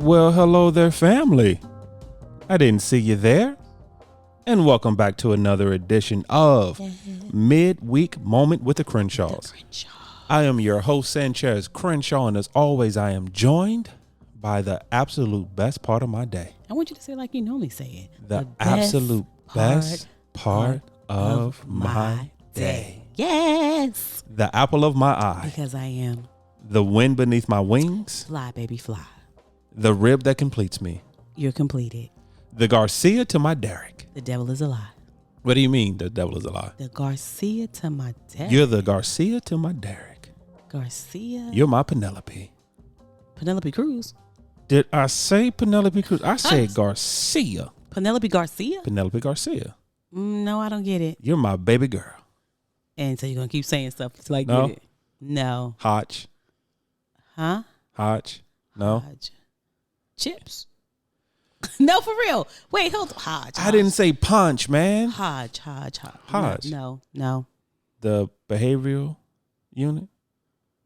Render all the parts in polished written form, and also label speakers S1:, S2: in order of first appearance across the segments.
S1: Well, hello there, family. I didn't see you there. And welcome back to another edition of Midweek Moment with the Crenshaws. I am your host, Sanchez Crenshaw, and as always, I am joined by the absolute best part of my day.
S2: I want you to say it like you normally say it.
S1: The absolute best part of my day.
S2: Yes.
S1: The apple of my eye.
S2: Because I am.
S1: The wind beneath my wings.
S2: Fly, baby, fly.
S1: The rib that completes me.
S2: You're completed.
S1: The Garcia to my Derek.
S2: The devil is a lie.
S1: What do you mean the devil is a lie?
S2: The Garcia to my Derek.
S1: You're the Garcia to my Derek.
S2: Garcia.
S1: You're my Penelope.
S2: Penelope Cruz.
S1: Did I say Penelope Cruz? I said Garcia.
S2: Penelope Garcia?
S1: Penelope Garcia.
S2: No, I don't get it.
S1: You're my baby girl.
S2: And so you're going to keep saying stuff until I
S1: No.
S2: get it. No.
S1: Hodge.
S2: Huh?
S1: Hodge. No.
S2: Hodge. Chips. No, for real. Wait, hold on. Hodge.
S1: I didn't say punch, man.
S2: Hodge.
S1: Hodge.
S2: No.
S1: The behavioral unit.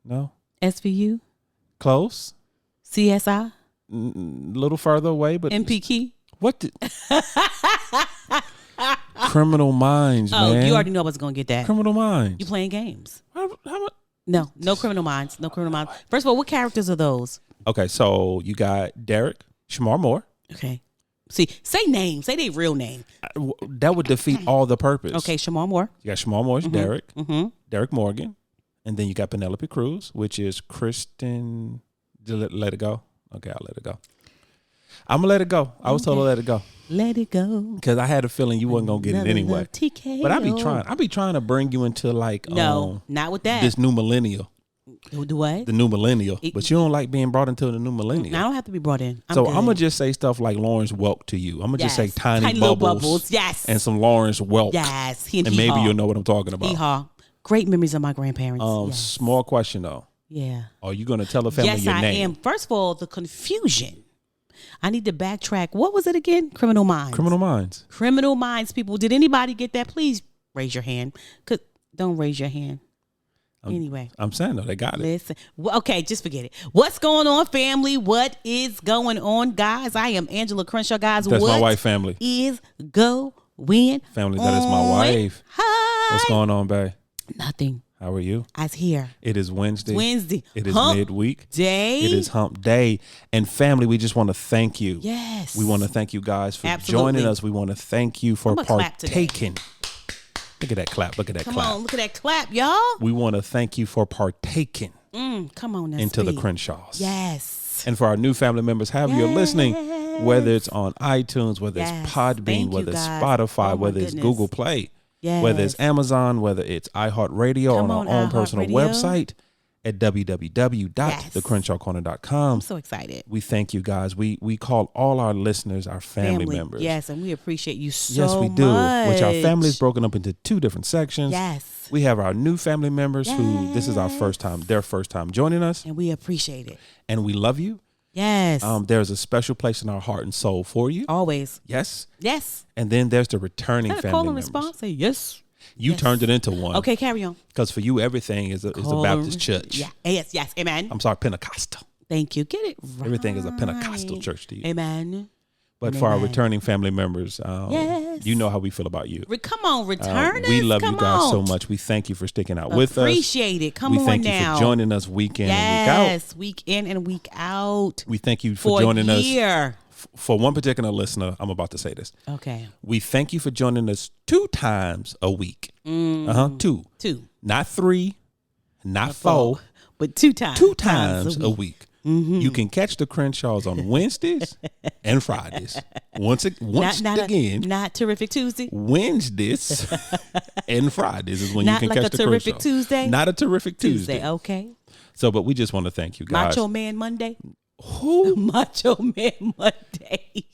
S1: No.
S2: SVU.
S1: Close.
S2: CSI.
S1: A little further away, but
S2: MPK.
S1: what? Criminal Minds, man.
S2: Oh, you already know I was going to get that.
S1: Criminal Minds.
S2: You playing games.
S1: How
S2: No Criminal Minds. No Criminal Minds. First of all, what characters are those?
S1: Okay, so you got Derek, Shamar Moore.
S2: Okay. See, say names. Say their real name.
S1: That would defeat all the purpose.
S2: Okay, Shamar Moore.
S1: You got Shamar Moore's Derek,
S2: Mm-hmm.
S1: Derek Morgan, and then you got Penelope Cruz, which is Kristen. Let it go. Okay, I'll let it go. I'm gonna let it go. I was told to let it go.
S2: Let it go.
S1: Because I had a feeling you wasn't gonna get it anyway.
S2: TKO.
S1: But I be trying to bring you into like
S2: No, not with that.
S1: this new millennial.
S2: Do what?
S1: The new millennial. But you don't like being brought into the new millennial.
S2: I don't have to be brought in. I'm
S1: gonna just say stuff like Lawrence Welk to you. I'm gonna just say tiny
S2: little
S1: bubbles.
S2: Yes.
S1: And some Lawrence Welk.
S2: Yes.
S1: And maybe you'll know what I'm talking about.
S2: Hee-haw. Great memories of my grandparents. Yes.
S1: Small question though.
S2: Yeah.
S1: Are you gonna tell the family your name?
S2: Yes, I am. First of all, the confusion. I need to backtrack. What was it again? Criminal Minds.
S1: Criminal Minds.
S2: Criminal Minds, people. Did anybody get that? Please raise your hand. Don't raise your hand. Anyway.
S1: I'm saying, though, they got it.
S2: Listen. Well, okay, just forget it. What's going on, family? What is going on, guys? I am Angela Crenshaw, guys.
S1: That's my wife, family.
S2: Is going
S1: Family, that is my wife.
S2: Hi.
S1: What's going on, babe?
S2: Nothing.
S1: How are you?
S2: I's here.
S1: It is Wednesday. It is
S2: hump
S1: midweek.
S2: Day.
S1: It is hump day. And family, we just want to thank you.
S2: Yes.
S1: We want to thank you guys for
S2: Absolutely.
S1: joining us. We want to thank you for partaking. Look at that clap. Look at that
S2: Come
S1: clap.
S2: on, look at that clap, y'all.
S1: We want to thank you for partaking
S2: Come on, that's
S1: into the
S2: sweet.
S1: Crenshaws.
S2: Yes.
S1: And for our new family members, however you're listening, whether it's on iTunes, whether it's Podbean,
S2: Thank
S1: whether
S2: you,
S1: it's
S2: guys.
S1: Spotify,
S2: Oh, my
S1: whether it's
S2: goodness.
S1: Google Play,
S2: Yes.
S1: whether it's Amazon, whether it's iHeartRadio
S2: Come
S1: on
S2: on,
S1: our own personal
S2: iHeartRadio.
S1: website at www.thecrenshawcorner.com.
S2: I'm so excited.
S1: We thank you guys. We call all our listeners our family members.
S2: Yes, and we appreciate you so much.
S1: Yes, we do. Which our family is broken up into two different sections.
S2: Yes.
S1: We have our new family members who this is our first time, their first time joining us.
S2: And we appreciate it.
S1: And we love you.
S2: Yes.
S1: There's a special place in our heart and soul for you.
S2: Always.
S1: Yes.
S2: Yes.
S1: And then there's the returning
S2: Is that a
S1: family
S2: call and
S1: members.
S2: response? Say yes.
S1: You
S2: Yes.
S1: turned it into one.
S2: Okay, carry on.
S1: Because for you, everything is a Baptist church.
S2: Yeah. Yes. Amen.
S1: I'm sorry, Pentecostal.
S2: Thank you. Get it right.
S1: Everything is a Pentecostal church to you.
S2: Amen.
S1: But for our
S2: Amen.
S1: returning family members,
S2: Yes.
S1: you know how we feel about you.
S2: Come on, returners.
S1: We love
S2: Come
S1: you guys
S2: on.
S1: so much. We thank you for sticking out with us.
S2: Appreciate it. Come
S1: we
S2: on
S1: thank
S2: now.
S1: you for joining us week in and week out.
S2: Yes, week in and week out.
S1: We thank you for joining
S2: a
S1: us.
S2: year.
S1: For one particular listener, I'm about to say this.
S2: Okay.
S1: We thank you for joining us 2 times a week. 2. Not 3, not 4,
S2: but 2 times.
S1: 2 times a week.
S2: Mm-hmm.
S1: You can catch the Crenshaws on Wednesdays and Fridays. Once again,
S2: not Terrific Tuesday.
S1: Wednesdays and Fridays is when you can
S2: like
S1: catch
S2: a
S1: the
S2: Terrific
S1: Crenshaws.
S2: Tuesday?
S1: Not a Terrific Tuesday.
S2: Okay.
S1: So, but we just want to thank you guys.
S2: Macho Man Monday.
S1: Who?
S2: Macho Man Monday.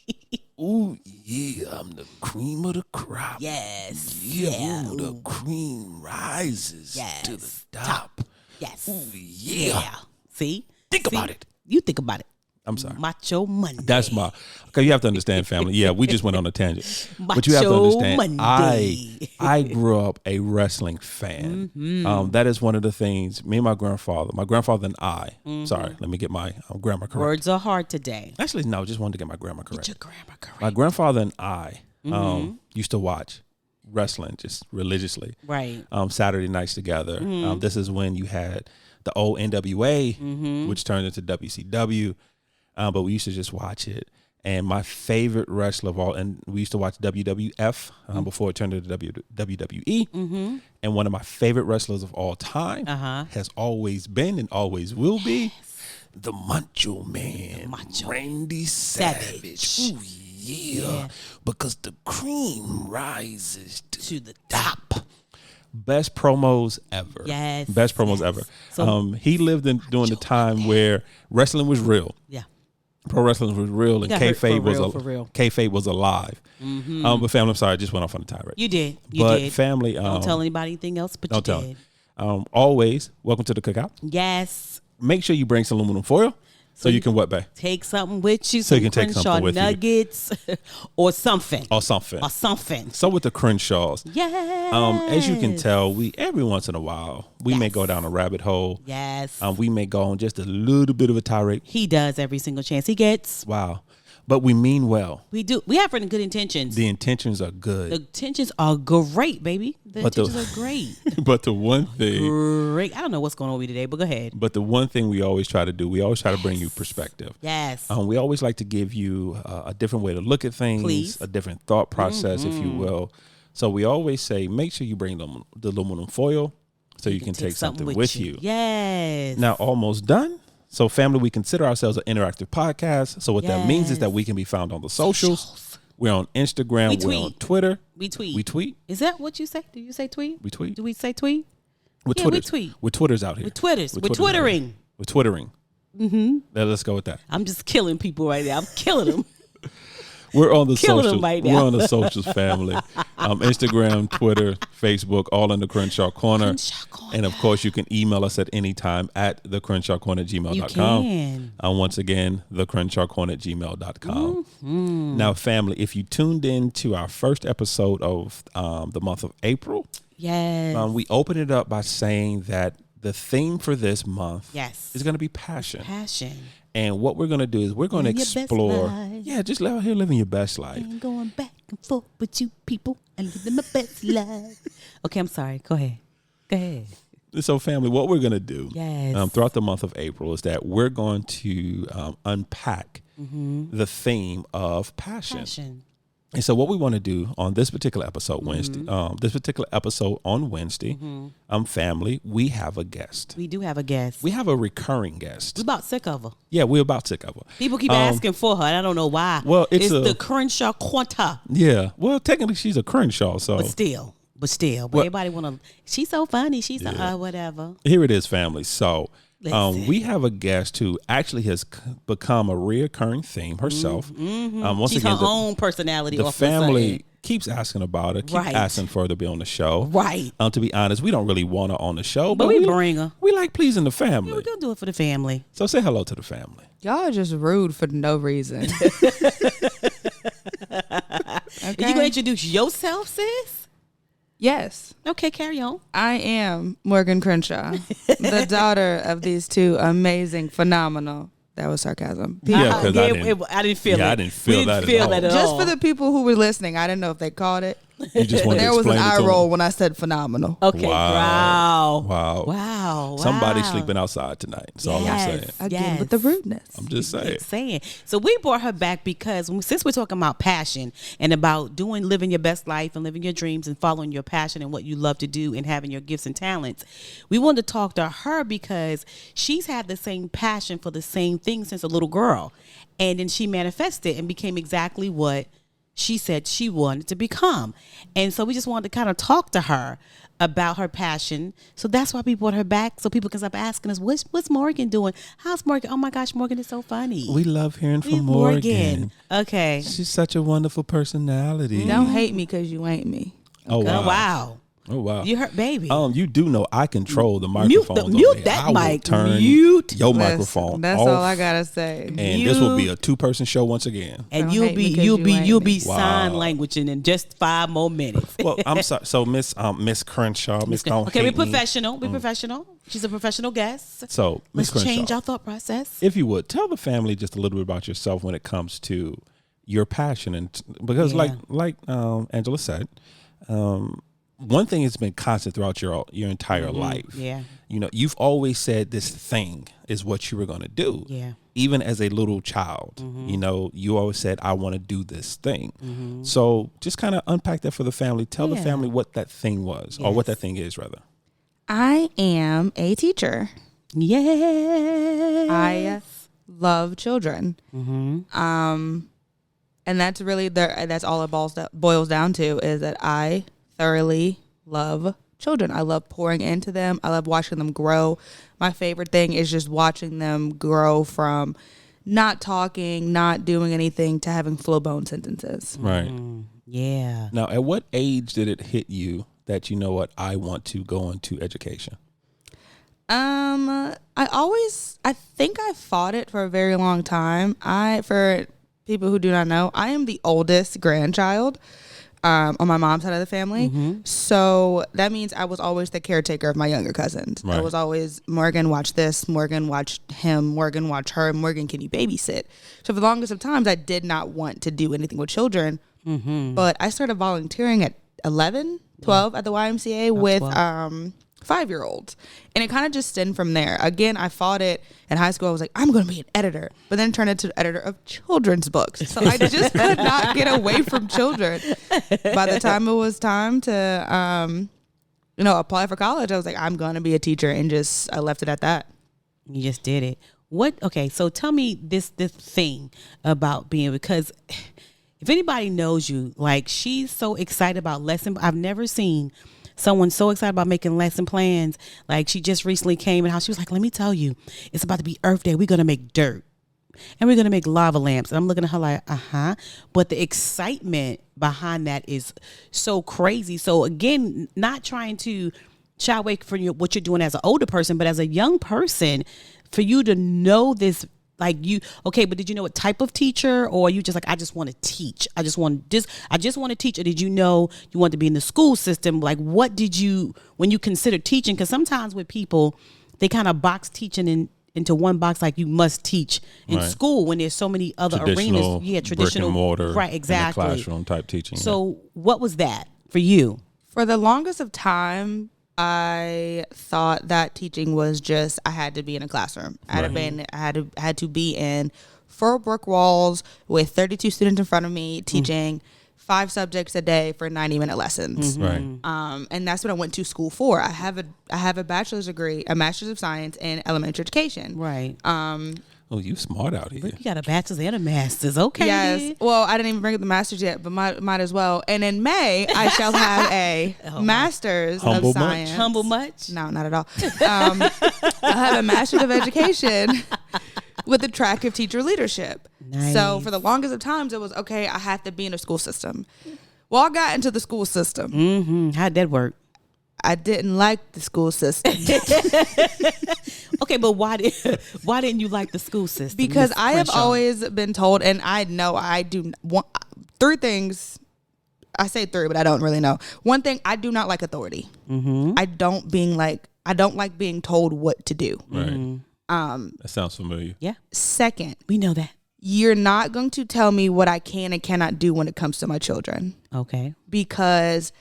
S1: Ooh, yeah, I'm the cream of the crop.
S2: Yes.
S1: Yeah, ooh, the cream rises to the top.
S2: Yes.
S1: Ooh, yeah.
S2: See?
S1: Think about it.
S2: You think about it.
S1: I'm sorry.
S2: Macho Monday.
S1: That's my. Okay, you have to understand, family. Yeah, we just went on a tangent. But you have to understand,
S2: Monday.
S1: I grew up a wrestling fan. That is one of the things, me and my grandfather and I, sorry, let me get my grammar correct.
S2: Words are hard today.
S1: Actually, no, just wanted to get my grammar correct.
S2: Get your grammar correct.
S1: My grandfather and I used to watch wrestling just religiously.
S2: Right.
S1: Saturday nights together. This is when you had the old NWA, which turned into WCW. But we used to just watch it. And my favorite wrestler of all, and we used to watch WWF before it turned into WWE. And one of my favorite wrestlers of all time has always been and always will be the Macho Man, Randy Savage. Ooh, yeah, because the cream rises to the top. Best promos ever.
S2: Yes.
S1: Best promos ever. So, he lived during the time where wrestling was real.
S2: Yeah.
S1: Pro wrestling was real and kayfabe was alive. But family, I'm sorry, I just went off on a tirade.
S2: You did.
S1: But family,
S2: don't tell anybody anything else, but you did.
S1: Always, welcome to the cookout.
S2: Yes.
S1: Make sure you bring some aluminum foil so you can what, babe?
S2: Take something with you.
S1: So you can
S2: take
S1: something with
S2: nuggets or something.
S1: Or something.
S2: So
S1: with the Crenshaws.
S2: Yes.
S1: As you can tell, we every once in a while, we may go down a rabbit hole.
S2: Yes.
S1: We may go on just a little bit of a tirade.
S2: He does every single chance he gets.
S1: Wow. But we mean well.
S2: We do. We have good intentions.
S1: The intentions are good.
S2: The intentions are great, baby. The intentions are great.
S1: But the one thing.
S2: Great. I don't know what's going on with me today, but go ahead.
S1: But the one thing we always try to do, we always try to bring you perspective.
S2: Yes.
S1: We always like to give you a different way to look at things.
S2: Please.
S1: A different thought process, if you will. So we always say, make sure you bring the aluminum foil so you can take something with you.
S2: Yes.
S1: Now, almost done. So, family, we consider ourselves an interactive podcast. So, what that means is that we can be found on the socials. We're on Instagram. We're on Twitter.
S2: We tweet.
S1: We tweet.
S2: Is that what you say? Do you say tweet?
S1: We tweet.
S2: Do we say tweet?
S1: We tweet. We're Twitters out here.
S2: We're Twitters. We're Twittering.
S1: We're Twittering. Let's go with that.
S2: I'm just killing people right now. I'm killing them.
S1: We're on the
S2: socials. Right now.
S1: We're on the socials, family. Instagram, Twitter, Facebook, all in the Crenshaw Corner. And of course, you can email us at any time at thecrenshawcorner@gmail.com.
S2: You can.
S1: Once again, thecrenshawcorner@gmail.com. Now, family, if you tuned in to our first episode of the month of April, we open it up by saying that the theme for this month is going to be passion.
S2: Passion.
S1: And what we're going to do is we're going to explore. Just out here living your best life.
S2: Ain't going back and forth with you people and living my best life. Okay, I'm sorry. Go ahead.
S1: So, family, what we're going to do throughout the month of April is that we're going to unpack the theme of passion. And so what we want to do on this particular episode, Wednesday, on Wednesday, family, we have a guest.
S2: We do have a guest.
S1: We have a recurring guest.
S2: We're about sick of her.
S1: Yeah, we're about sick of her.
S2: People keep asking for her, and I don't know why.
S1: Well, it's
S2: the Crenshaw Quanta.
S1: Yeah. Well, technically, she's a Crenshaw, so.
S2: But still. Everybody want to. She's so funny. She's whatever.
S1: Here it is, family. So. We have a guest who actually has become a reoccurring theme herself. Once
S2: She's
S1: again,
S2: her own personality.
S1: The family keeps asking about her, asking for her to be on the show.
S2: Right.
S1: To be honest, we don't really want her on the show,
S2: but we bring her.
S1: We like pleasing the family.
S2: Yeah, we're gonna do it for the family.
S1: So say hello to the family.
S3: Y'all are just rude for no reason.
S2: Okay. You gonna introduce yourself, sis?
S3: Yes.
S2: Okay, carry on.
S3: I am Morgan Crenshaw, the daughter of these two amazing, phenomenal. That was sarcasm.
S1: Yeah, because I
S2: didn't feel it.
S1: I didn't feel that at all.
S3: Just for the people who were listening, I didn't know if they caught it.
S1: You just wanted
S3: there
S1: to
S3: was an
S1: explain
S3: eye roll when I said phenomenal.
S2: Okay.
S1: Wow. Somebody's sleeping outside tonight. That's all I'm saying.
S3: Again, with the rudeness.
S1: I'm just saying.
S2: So we brought her back because since we're talking about passion and about living your best life and living your dreams and following your passion and what you love to do and having your gifts and talents, we wanted to talk to her because she's had the same passion for the same thing since a little girl. And then she manifested and became exactly what she said she wanted to become. And so we just wanted to kind of talk to her about her passion. So that's why we brought her back, so people can stop asking us, what's Morgan doing? How's Morgan? Oh my gosh, Morgan is so funny.
S1: We love hearing from Morgan.
S2: Okay.
S1: She's such a wonderful personality.
S3: Don't hate me because you ain't me.
S1: Okay.
S2: Oh, wow.
S1: Oh wow.
S2: You heard, baby.
S1: You do know I control the microphone.
S2: Mute that mic. Mute
S1: your microphone.
S3: That's
S1: off,
S3: all I gotta say.
S1: And this will be a 2-person show once again.
S2: And
S3: Don't
S2: you'll
S3: hate me 'cause
S2: be
S3: me.
S2: sign languaging in just 5 more minutes.
S1: Well, I'm sorry. So Miss Crenshaw, Miss don't
S2: Okay,
S1: hate
S2: we're
S1: me.
S2: professional. We're professional. She's a professional guest.
S1: So Miss
S2: Let's
S1: Crenshaw,
S2: change our thought process.
S1: if you would tell the family just a little bit about yourself when it comes to your passion, and because like Angela said, one thing that's been constant throughout your entire life.
S2: Yeah.
S1: You know, you've always said this thing is what you were going to do.
S2: Yeah.
S1: Even as a little child, you know, you always said, I want to do this thing. So just kind of unpack that for the family. Tell the family what that thing was, or what that thing is, rather.
S3: I am a teacher.
S2: Yes.
S3: I love children. And that's really that's all it boils down to, is that I thoroughly love children. I love pouring into them. I love watching them grow. My favorite thing is just watching them grow from not talking, not doing anything, to having full-blown sentences.
S1: Right.
S2: Yeah.
S1: Now, at what age did it hit you that, you know what, I want to go into education?
S3: I think I fought it for a very long time. For people who do not know, I am the oldest grandchild on my mom's side of the family. So that means I was always the caretaker of my younger cousins.
S1: Right.
S3: I was always, Morgan, watch this. Morgan, watch him. Morgan, watch her. Morgan, can you babysit? So for the longest of times, I did not want to do anything with children. But I started volunteering at 11, 12 at the YMCA with 5-year-olds. And it kind of just stemmed from there. Again, I fought it in high school. I was like, I'm going to be an editor, but then turned into editor of children's books. So I just could not get away from children. By the time it was time to, apply for college, I was like, I'm going to be a teacher, and I left it at that.
S2: You just did it. Okay, so tell me this thing about being, because if anybody knows you, like, she's so excited about I've never seen someone so excited about making lesson plans. Like, she just recently came in house. She was like, let me tell you, it's about to be Earth Day. We're going to make dirt and we're going to make lava lamps. And I'm looking at her like, But the excitement behind that is so crazy. So again, not trying to shy away from what you're doing as an older person, but as a young person, for you to know this, like, but did you know what type of teacher, or are you just like, I just want to teach. I just want to teach. Or did you know you want to be in the school system? Like, what did you, when you consider teaching? Because sometimes with people, they kind of box teaching into one box, like you must teach in school, when there's so many other arenas. Yeah, traditional,
S1: brick and mortar,
S2: right? Exactly.
S1: Classroom type teaching.
S2: So what was that for you?
S3: For the longest of time, I thought that teaching was just, I had to be in a classroom. I had to be in 4 brick walls with 32 students in front of me, teaching 5 subjects a day for 90-minute lessons.
S1: Right.
S3: And that's what I went to school for. I have a bachelor's degree, a master's of science in elementary education.
S2: Right.
S1: Oh, you smart out here.
S2: You got a bachelor's and a master's. Okay.
S3: Yes. Well, I didn't even bring up the master's yet, but might as well. And in May, I shall have a master's
S1: Humble
S3: of science.
S1: much?
S2: Humble much?
S3: No, not at all. I'll have a master's of education with a track of teacher leadership.
S2: Nice.
S3: So for the longest of times, it was, okay, I have to be in a school system. Well, I got into the school system.
S2: How'd that work?
S3: I didn't like the school system.
S2: Okay, but why didn't you like the school system?
S3: Because
S2: Ms.
S3: I have
S2: Crenshaw?
S3: always been told, and I know I do want 3 things. I say 3, but I don't really know. One thing, I do not like authority. I don't like being told what to do.
S1: Right. That sounds familiar.
S2: Yeah,
S3: Second,
S2: we know that.
S3: you're not going to tell me what I can and cannot do when it comes to my children.
S2: Okay.
S3: Because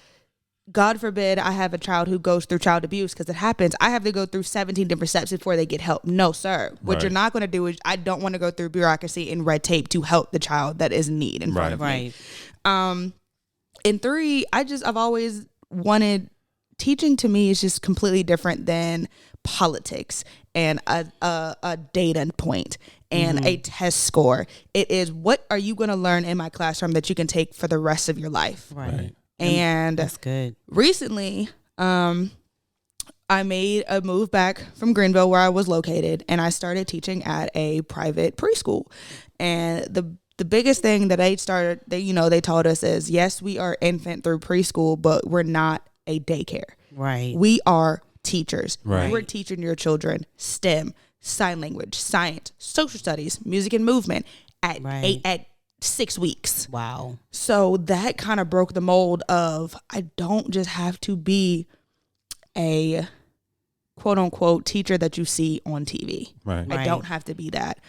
S3: God forbid I have a child who goes through child abuse, because it happens. I have to go through 17 different steps before they get help. No, sir. What you're not going to do is, I don't want to go through bureaucracy and red tape to help the child that is in need in front of me.
S2: Right.
S3: And 3, I've always wanted, teaching to me is just completely different than politics and a data point and a test score. It is, what are you going to learn in my classroom that you can take for the rest of your life?
S2: Right.
S3: And
S2: that's good.
S3: Recently, I made a move back from Greenville, where I was located, and I started teaching at a private preschool. And the biggest thing that they told us is, yes, we are infant through preschool, but we're not a daycare.
S2: Right.
S3: We are teachers.
S1: Right.
S3: We're teaching your children STEM, sign language, science, social studies, music and movement at 6 weeks.
S2: Wow.
S3: So that kind of broke the mold of I don't just have to be a quote unquote teacher that you see on TV.
S1: Right.
S3: I don't have to be that.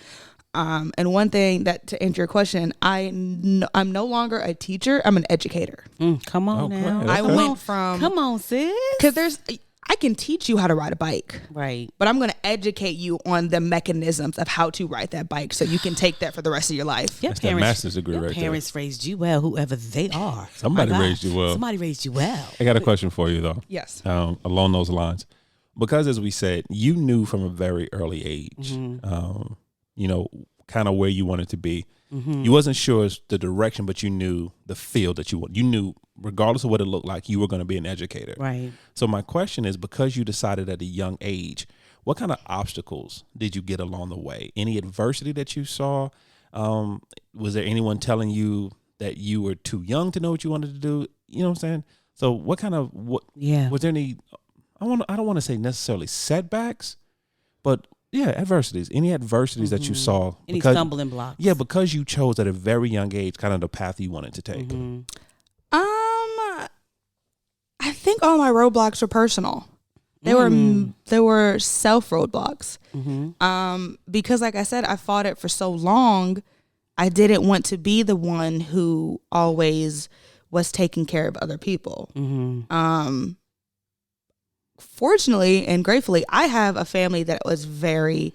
S3: And one thing that to answer your question, I'm no longer a teacher. I'm an educator.
S2: Come on now.
S1: Okay.
S3: I went from
S2: Come on, sis.
S3: because I can teach you how to ride a bike.
S2: Right.
S3: But I'm going to educate you on the mechanisms of how to ride that bike so you can take that for the rest of your life.
S2: Your
S1: That's that master's degree
S2: your
S1: right there.
S2: parents raised you well, whoever they are.
S1: Somebody
S2: My God.
S1: raised you well.
S2: Somebody raised you well.
S1: I got a question for you though.
S3: Yes.
S1: Along those lines, because as we said, you knew from a very early age, kind of where you wanted to be. You wasn't sure the direction, but you knew the field that you want. You knew, regardless of what it looked like, you were going to be an educator.
S2: Right.
S1: So my question is, because you decided at a young age, what kind of obstacles did you get along the way? Any adversity that you saw? Was there anyone telling you that you were too young to know what you wanted to do? You know what I'm saying? So what was there any, I don't want to say necessarily setbacks, but yeah, adversities. Any adversities that you saw?
S2: Any stumbling blocks?
S1: Yeah, because you chose at a very young age kind of the path you wanted to take.
S3: I think all my roadblocks were personal. They were self roadblocks. Because like I said, I fought it for so long. I didn't want to be the one who always was taking care of other people. Fortunately and gratefully, I have a family that was very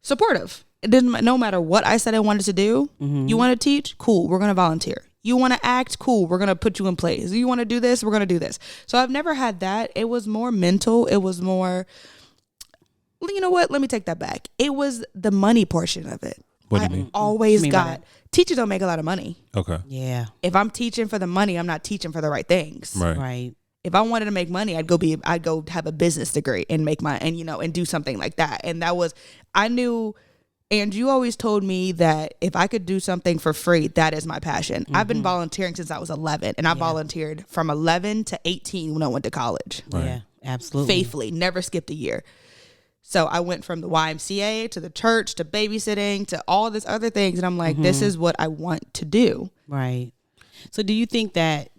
S3: supportive. It didn't, no matter what I said I wanted to do. You want to teach? Cool. We're going to volunteer. You want to act? Cool. We're going to put you in place. You want to do this? We're going to do this. So I've never had that. It was more mental. It was more, you know what? Let me take that back. It was the money portion of it.
S1: What do you mean?
S3: Always got, teachers don't make a lot of money.
S1: Okay.
S2: Yeah.
S3: If I'm teaching for the money, I'm not teaching for the right things.
S2: Right.
S3: If I wanted to make money, I'd go have a business degree and make and do something like that. And that was, I knew, and you always told me that if I could do something for free, that is my passion. I've been volunteering since I was 11, and I volunteered from 11 to 18 when I went to college.
S1: Right.
S2: Yeah, absolutely.
S3: Faithfully, never skipped a year. So I went from the YMCA to the church to babysitting to all this other things. And I'm like, this is what I want to do.
S2: Right. So do you think that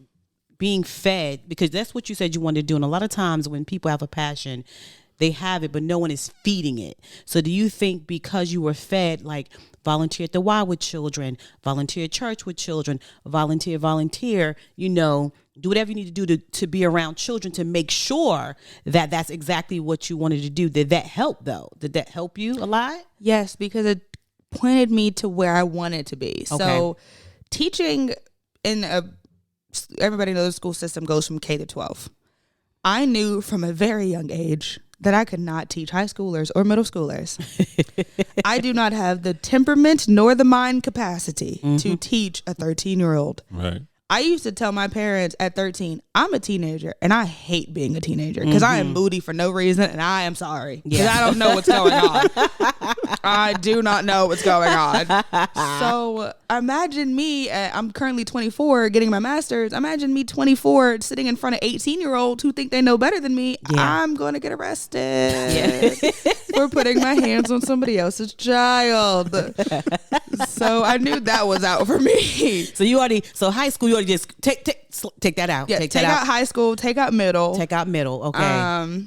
S2: being fed, because that's what you said you wanted to do, and a lot of times when people have a passion, they have it, but no one is feeding it. So do you think because you were fed, like volunteer at the Y with children, volunteer at church with children, volunteer, do whatever you need to do to be around children to make sure that that's exactly what you wanted to do? Did that help though? Did that help you a lot?
S3: Yes, because it pointed me to where I wanted to be. Okay. So teaching everybody knows the school system goes from K to 12. I knew from a very young age that I could not teach high schoolers or middle schoolers. I do not have the temperament nor the mind capacity to teach a 13-year-old.
S1: Right.
S3: I used to tell my parents at 13, I'm a teenager and I hate being a teenager because I am moody for no reason and I am sorry because I don't know what's going on. I do not know what's going on. So imagine me, I'm currently 24 getting my master's. Imagine me 24 sitting in front of 18-year-olds who think they know better than me. Yeah. I'm going to get arrested for putting my hands on somebody else's child. So I knew that was out for me.
S2: So high school, you already just take that out.
S3: Yeah, take out high school, take out middle.
S2: Take out middle, okay.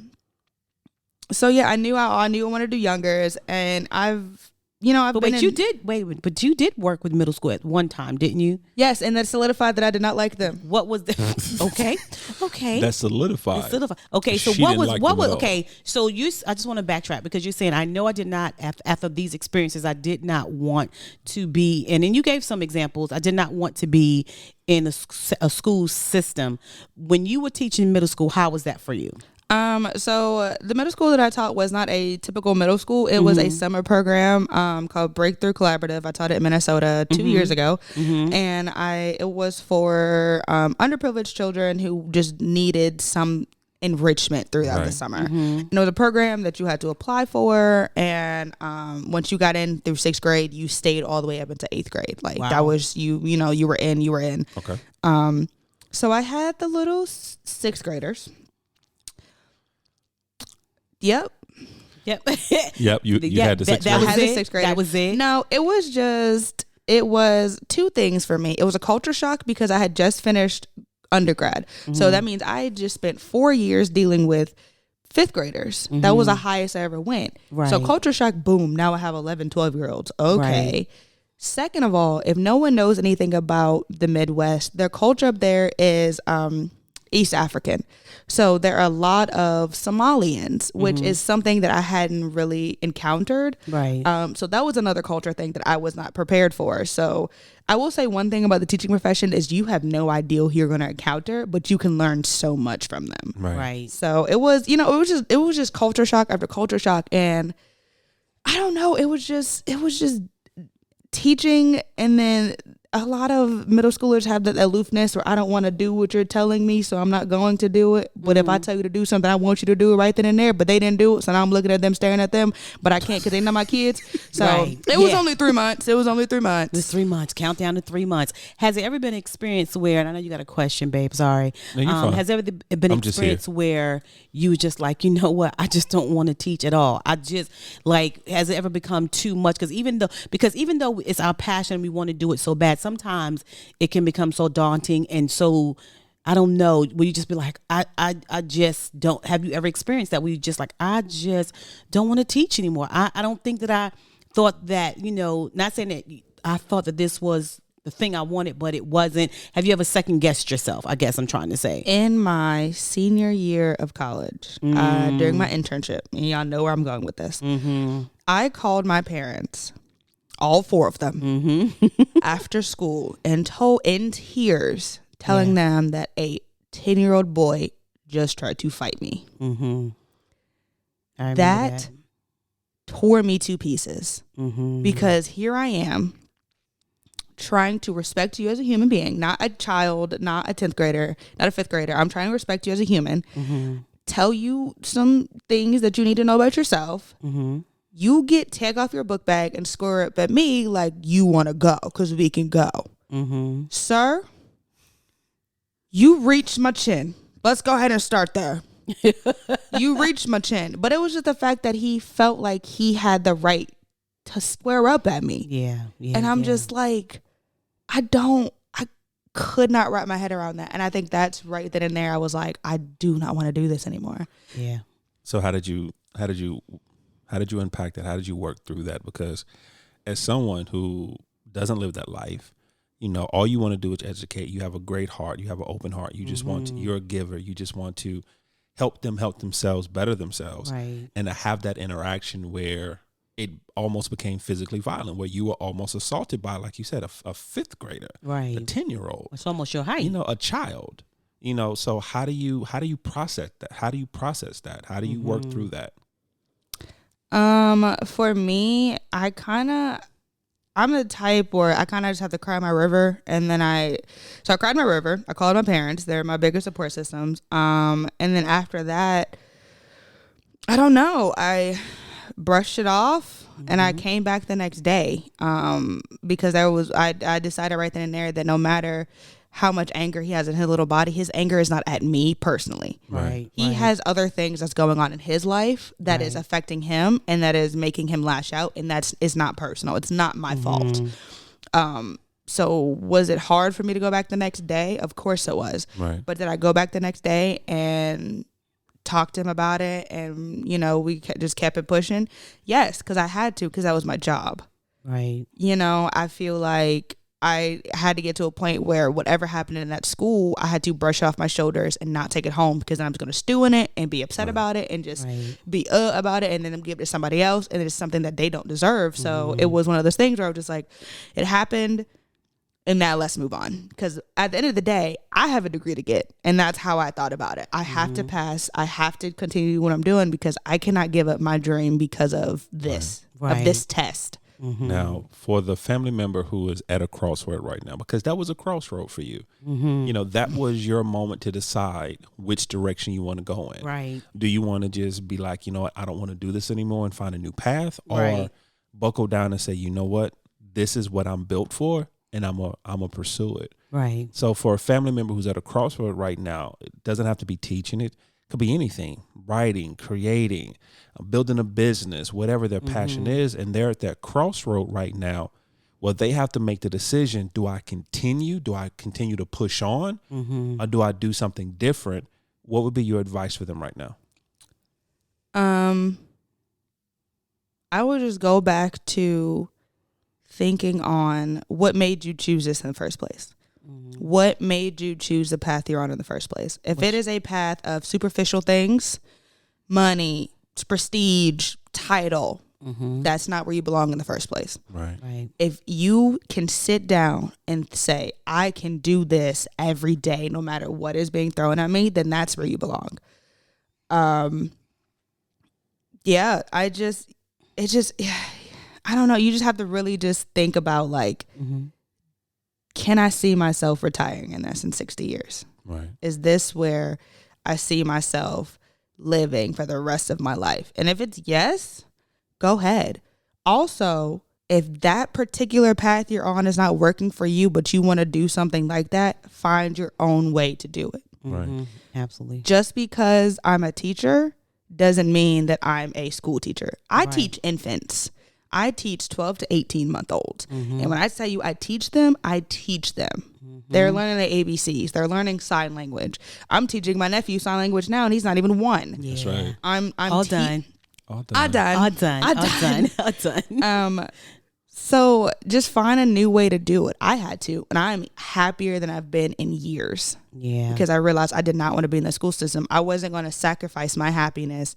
S3: So yeah, I knew I wanted to do youngers, and but you did work with middle school at one time, didn't you? Yes, and that solidified that I did not like them.
S2: What was the okay?
S1: That solidified.
S2: Okay, so okay? So I just want to backtrack because you're saying I know I did not after these experiences I did not want to be, and then you gave some examples. I did not want to be in a school system. When you were teaching middle school, how was that for you?
S3: So the middle school that I taught was not a typical middle school. It was a summer program called Breakthrough Collaborative. I taught it in Minnesota 2 years ago, and it was for underprivileged children who just needed some enrichment throughout the summer. And it was a program that you had to apply for, and once you got in through 6th grade, you stayed all the way up into 8th grade. Like that was you were in.
S1: Okay.
S3: So I had the little sixth graders. Yep.
S2: Yep.
S1: Yep. You had the sixth
S2: that
S1: graders.
S2: was
S3: I had the
S2: it?
S3: sixth graders.
S2: That was it?
S3: No, it was two things for me. It was a culture shock because I had just finished undergrad. So that means I had just spent 4 years dealing with fifth graders. That was the highest I ever went.
S2: Right.
S3: So culture shock, boom. Now I have 11, 12-year-olds. Okay.
S2: Right.
S3: Second of all, if no one knows anything about the Midwest, their culture up there is East African. So there are a lot of Somalians, which is something that I hadn't really encountered.
S2: Right.
S3: So that was another culture thing that I was not prepared for. So I will say one thing about the teaching profession is you have no idea who you're going to encounter, but you can learn so much from them.
S2: Right.
S3: So it was, it was just culture shock after culture shock. And I don't know, it was just teaching. And then a lot of middle schoolers have that aloofness where I don't want to do what you're telling me, so I'm not going to do it. But if I tell you to do something, I want you to do it right then and there. But they didn't do it, so now I'm looking at them, staring at them. But I can't because they're not my kids. So
S2: Right.
S3: it was only 3 months. It was only 3 months.
S2: It was 3 months. Countdown to 3 months. Has it ever been an experience where, and I know you got a question, babe, sorry.
S1: No, you're fine.
S2: Has there ever been an experience where you was just like, you know what, I just don't want to teach at all. I just, like, has it ever become too much? Because even though it's our passion, we want to do it so bad, sometimes it can become so daunting and so, I don't know, will you just be like, I just don't, have you ever experienced that where you just like, I just don't want to teach anymore? I don't think that I thought that, not saying that I thought that this was the thing I wanted, but it wasn't. Have you ever second guessed yourself? I guess I'm trying to say.
S3: In my senior year of college, during my internship, and y'all know where I'm going with this, I called my parents, all 4 of them, after school and told in tears, telling them that a 10-year-old boy just tried to fight me. That tore me to pieces because here I am trying to respect you as a human being, not a child, not a 10th grader, not a 5th grader. I'm trying to respect you as a human, tell you some things that you need to know about yourself. You take off your book bag and score up at me like you want to go because we can go. Sir, you reached my chin. Let's go ahead and start there. You reached my chin. But it was just the fact that he felt like he had the right to square up at me.
S2: Yeah.
S3: And I'm just like, I could not wrap my head around that. And I think that's right then and there. I was like, I do not want to do this anymore.
S2: Yeah.
S1: So how did you unpack that? How did you work through that? Because as someone who doesn't live that life, all you want to do is educate. You have a great heart. You have an open heart. You just want to, you're a giver. You just want to help them help themselves, better themselves.
S2: Right.
S1: And to have that interaction where it almost became physically violent, where you were almost assaulted by, like you said, a 5th grader,
S2: right,
S1: a 10-year-old.
S2: It's almost your height.
S1: A child. So how do you process that? How do you process that? How do you work through that?
S3: For me, I'm the type where I kind of just have to cry my river, and then I cried my river. I called my parents; they're my biggest support systems. And then after that, I don't know. I brushed it off, and I came back the next day. Because I decided right then and there that no matter how much anger he has in his little body, his anger is not at me personally.
S2: Right.
S3: He has other things that's going on in his life that is affecting him and that is making him lash out, and it's not personal. It's not my fault. So was it hard for me to go back the next day? Of course it was.
S1: Right.
S3: But did I go back the next day and talk to him about it, and we just kept it pushing? Yes, because I had to, because that was my job.
S2: Right.
S3: I feel like I had to get to a point where whatever happened in that school, I had to brush off my shoulders and not take it home, because then I'm just going to stew in it and be upset about it and just be about it, and then give it to somebody else, and it's something that they don't deserve. So it was one of those things where I was just like, it happened, and now let's move on. Because at the end of the day, I have a degree to get, and that's how I thought about it. I have to pass. I have to continue what I'm doing, because I cannot give up my dream because of this, of this test.
S1: Now, for the family member who is at a crossroad right now, because that was a crossroad for you, that was your moment to decide which direction you want to go in.
S2: Right.
S1: Do you want to just be like, what, I don't want to do this anymore and find a new path, or buckle down and say, you know what, this is what I'm built for, and I'm a pursue it.
S2: Right.
S1: So for a family member who's at a crossroad right now, it doesn't have to be teaching. It could be anything: writing, creating, building a business, whatever their passion is, and they're at that crossroad right now. Well, they have to make the decision: do I continue? Do I continue to push on, or do I do something different? What would be your advice for them right now?
S3: I would just go back to thinking on what made you choose this in the first place. What made you choose the path you're on in the first place? If it is a path of superficial things, money, prestige, title, that's not where you belong in the first place.
S2: Right.
S3: If you can sit down and say, I can do this every day, no matter what is being thrown at me, then that's where you belong. Yeah, I don't know. You just have to really just think about like, can I see myself retiring in this in 60 years?
S1: Right.
S3: Is this where I see myself living for the rest of my life? And if it's yes, go ahead. Also, if that particular path you're on is not working for you, but you want to do something like that, find your own way to do it.
S1: Right.
S2: Absolutely.
S3: Just because I'm a teacher doesn't mean that I'm a school teacher. I teach infants. I teach 12 to 18-month-olds. And when I tell you I teach them, I teach them. They're learning the ABCs. They're learning sign language. I'm teaching my nephew sign language now, and he's not even 1.
S2: Yeah.
S1: That's right.
S3: I'm
S2: All done.
S1: All done.
S2: All done.
S3: So just find a new way to do it. I had to, and I'm happier than I've been in years.
S2: Yeah.
S3: Because I realized I did not want to be in the school system. I wasn't going to sacrifice my happiness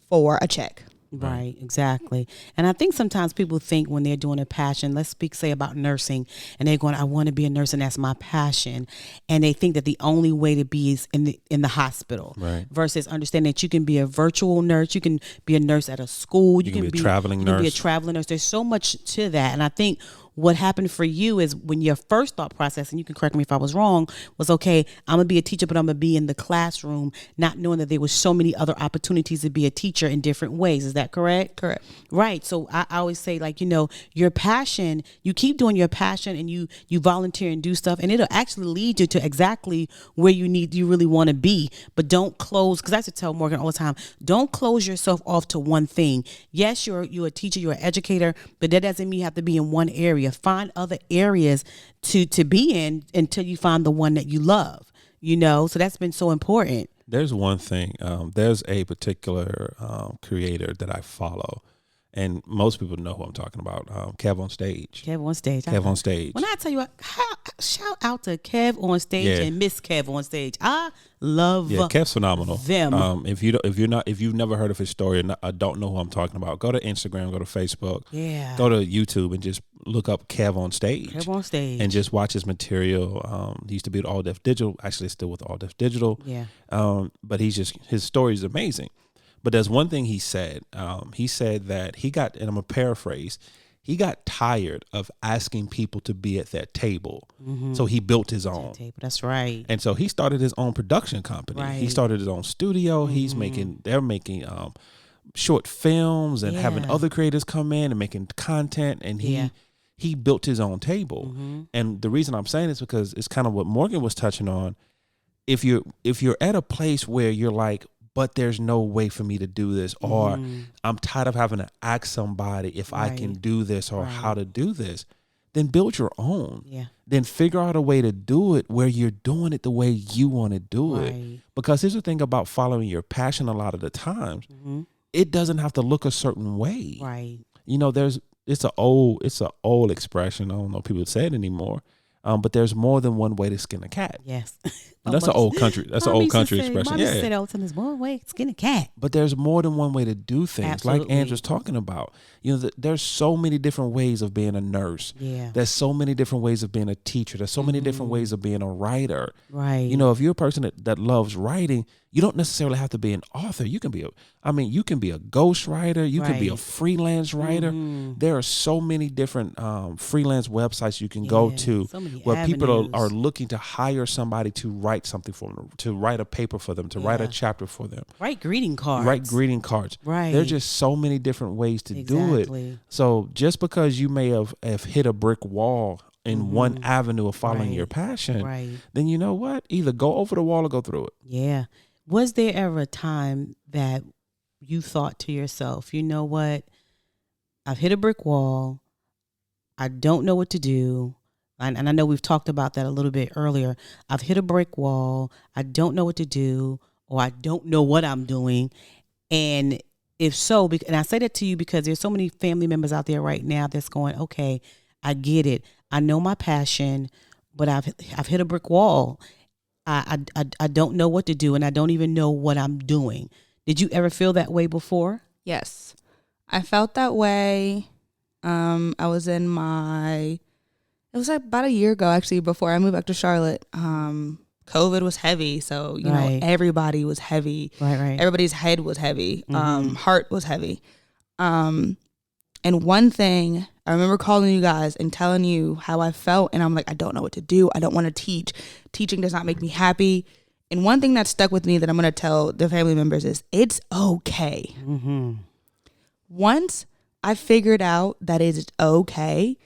S3: for a check.
S2: Right, exactly. And I think sometimes people think when they're doing a passion, let's say about nursing, and they're going, I want to be a nurse and that's my passion. And they think that the only way to be is in the hospital.
S1: Right.
S2: Versus understanding that you can be a virtual nurse, you can be a nurse at a school, you can be
S1: a traveling nurse.
S2: You can be a traveling nurse. There's so much to that. And I think what happened for you is when your first thought process, and you can correct me if I was wrong, was, okay, I'm going to be a teacher, but I'm going to be in the classroom, not knowing that there was so many other opportunities to be a teacher in different ways. Is that correct?
S3: Correct.
S2: Right. So I always say, like, your passion, you keep doing your passion and you volunteer and do stuff, and it'll actually lead you to exactly where you really want to be. But don't close, because I used to tell Morgan all the time, don't close yourself off to one thing. Yes, you're a teacher, you're an educator, but that doesn't mean you have to be in one area. Find other areas to be in until you find the one that you love, so that's been so important.
S1: There's one thing. There's a particular creator that I follow, and most people know who I'm talking about. Kev on Stage.
S2: Kev on Stage.
S1: Kev on Stage.
S2: When I tell you, shout out to Kev on Stage and Miss Kev on Stage. I love
S1: Kev's phenomenal.
S2: them.
S1: If you've never heard of his story and don't know who I'm talking about, go to Instagram, go to Facebook, go to YouTube, and just look up Kev on Stage.
S2: Kev on Stage.
S1: And just watch his material. He used to be with All Def Digital, actually still with All Def Digital.
S2: Yeah.
S1: But his story is amazing. But there's one thing he said. He said that he got, and I'm going to paraphrase, he got tired of asking people to be at that table. So he built his own.
S2: That's right.
S1: And so he started his own production company.
S2: Right.
S1: He started his own studio. They're making short films and having other creators come in and making content. And he built his own table. And the reason I'm saying this is because it's kind of what Morgan was touching on. If you're at a place where you're like, but there's no way for me to do this, or I'm tired of having to ask somebody if I can do this or how to do this, then build your own.
S2: Yeah.
S1: Then figure out a way to do it where you're doing it the way you want to do it. Because here's the thing about following your passion a lot of the times, it doesn't have to look a certain way.
S2: Right.
S1: It's an old expression. I don't know if people say it anymore. But there's more than one way to skin a cat.
S2: Yes.
S1: That's an old country. That's an old country expression.
S2: Mom used to say all the time, there's one way to skin a cat.
S1: But there's more than one way to do things.
S2: Absolutely.
S1: Like Andrew's talking about. There's so many different ways of being a nurse.
S2: Yeah.
S1: There's so many different ways of being a teacher. There's so many different ways of being a writer.
S2: Right.
S1: If you're a person that loves writing, you don't necessarily have to be an author. You can be a ghost writer. You can be a freelance writer. There are so many different freelance websites you can go to where people are looking to hire somebody to write something for them, to write a paper for them, to write a chapter for them.
S2: Write greeting cards. Right.
S1: There's just so many different ways to do it. So just because you may have hit a brick wall in one avenue of following
S2: Right.
S1: your passion,
S2: Right.
S1: then you know what? Either go over the wall or go through it.
S2: Yeah. Was there ever a time that you thought to yourself, you know what? I've hit a brick wall. I don't know what to do. And I know we've talked about that a little bit earlier. I've hit a brick wall. I don't know what to do, or I don't know what I'm doing. And if so, and I say that to you because there's so many family members out there right now that's going, okay, I get it. I know my passion, but I've hit a brick wall. I don't know what to do, and I don't even know what I'm doing. Did you ever feel that way before?
S3: Yes, I felt that way. I was in it was like about a year ago, actually, before I moved back to Charlotte. COVID was heavy. So, you know, everybody was heavy.
S2: Right.
S3: Everybody's head was heavy. Heart was heavy. And one thing, I remember calling you guys and telling you how I felt. And I'm like, I don't know what to do. I don't want to teach. Teaching does not make me happy. And one thing that stuck with me that I'm going to tell the family members is it's okay. Once I figured out that it's okay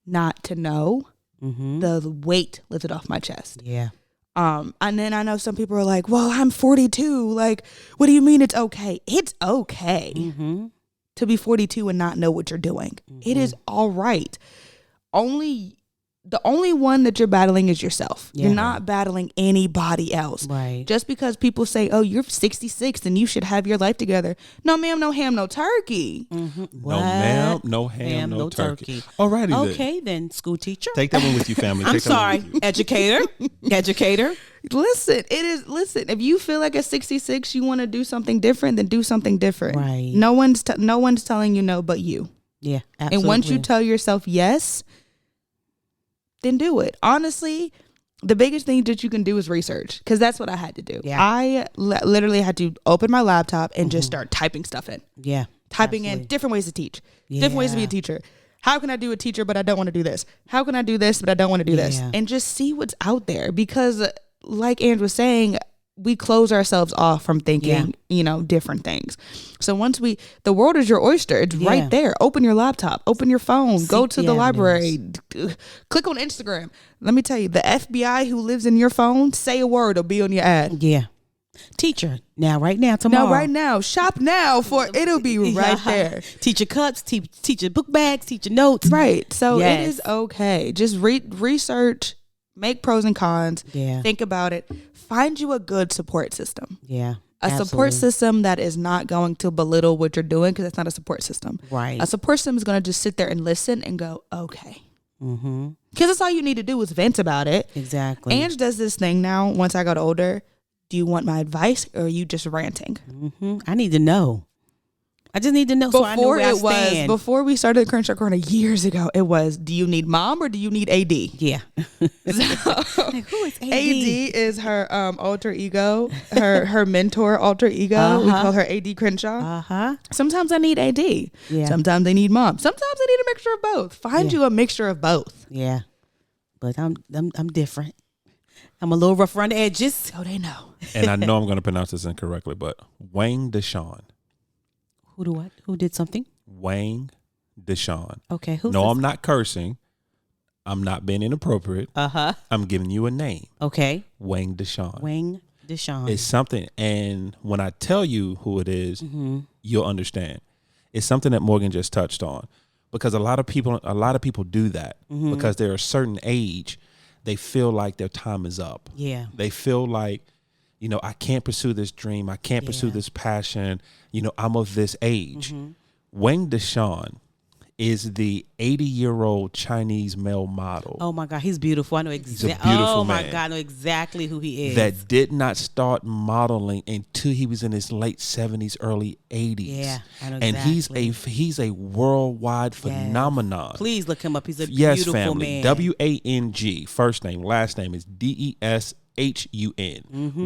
S3: not to know, the weight lifted off my chest.
S2: Yeah.
S3: And then I know some people are like, well, I'm 42. Like, what do you mean it's okay? It's okay to be 42 and not know what you're doing. It is all right. The only one that you're battling is yourself. Yeah. You're not battling anybody else.
S2: Right.
S3: Just because people say, oh, you're 66 and you should have your life together. No, ma'am, no ham, no turkey.
S1: No, ma'am, no ham, no turkey. Alrighty then.
S2: Okay, then, school teacher.
S1: Take that one with you, family.
S2: I'm sorry, educator.
S3: Listen, if you feel like at 66 you want to do something different, then do something different.
S2: Right.
S3: No one's telling you no but you.
S2: Yeah, absolutely.
S3: And once you tell yourself yes, then do it. Honestly, the biggest thing that you can do is research, because that's what I had to do. Yeah. I literally had to open my laptop and just start typing stuff in.
S2: Yeah.
S3: Typing in different ways to teach, different ways to be a teacher. How can I do a teacher, but I don't want to do this? How can I do this, but I don't want to do this? And just see what's out there, because like Andrew was saying, we close ourselves off from thinking, different things. So once the world is your oyster. It's right there. Open your laptop, open your phone, go to the library, click on Instagram. Let me tell you, the FBI who lives in your phone, say a word, it'll be on your ad.
S2: Yeah. Teacher, right now, tomorrow.
S3: Now, right now, shop now it'll be right there.
S2: Teacher cups, teacher book bags, teacher notes.
S3: Right. So it is okay. Just research, make pros and cons, think about it. Find you a good support system.
S2: Yeah.
S3: Support system that is not going to belittle what you're doing, because it's not a support system.
S2: Right.
S3: A support system is going to just sit there and listen and go, okay. Because that's all you need to do is vent about it.
S2: Exactly.
S3: Ange does this thing now, once I got older. Do you want my advice, or are you just ranting?
S2: I need to know. I just need to know, so I know where I stand.
S3: Before we started Crenshaw Corner years ago, it was, do you need mom or do you need AD?
S2: Yeah.
S3: Like, who is AD? AD is her alter ego, her mentor alter ego. We call her AD Crenshaw. Sometimes I need AD. Yeah. Sometimes I need mom. Sometimes I need a mixture of both. Find you a mixture of both.
S2: Yeah. But I'm different. I'm a little rough around the edges.
S3: So they know.
S1: And I know I'm going to pronounce this incorrectly, but Wang Deshawn.
S2: Who do what? Who did something?
S1: Wang Deshawn.
S2: Okay. Who's
S1: No, I'm not cursing. I'm not being inappropriate. I'm giving you a name.
S2: Okay.
S1: Wang Deshawn.
S2: Wang Deshawn.
S1: It's something, and when I tell you who it is, you'll understand. It's something that Morgan just touched on, because a lot of people do that because they're a certain age. They feel like their time is up.
S2: Yeah.
S1: They feel like, I can't pursue this dream. I can't pursue this passion. I'm of this age. Wang Deshawn is the 80-year-old Chinese male model.
S2: Oh my God, he's beautiful. I know exactly.
S1: He's a beautiful
S2: man.
S1: God,
S2: I know exactly who he is.
S1: That did not start modeling until he was in his late 70s, early 80s.
S2: Yeah, I know exactly.
S1: And he's a worldwide phenomenon.
S2: Please look him up. He's a beautiful
S1: family.
S2: man.
S1: WANG, first name, last name is DESHUN.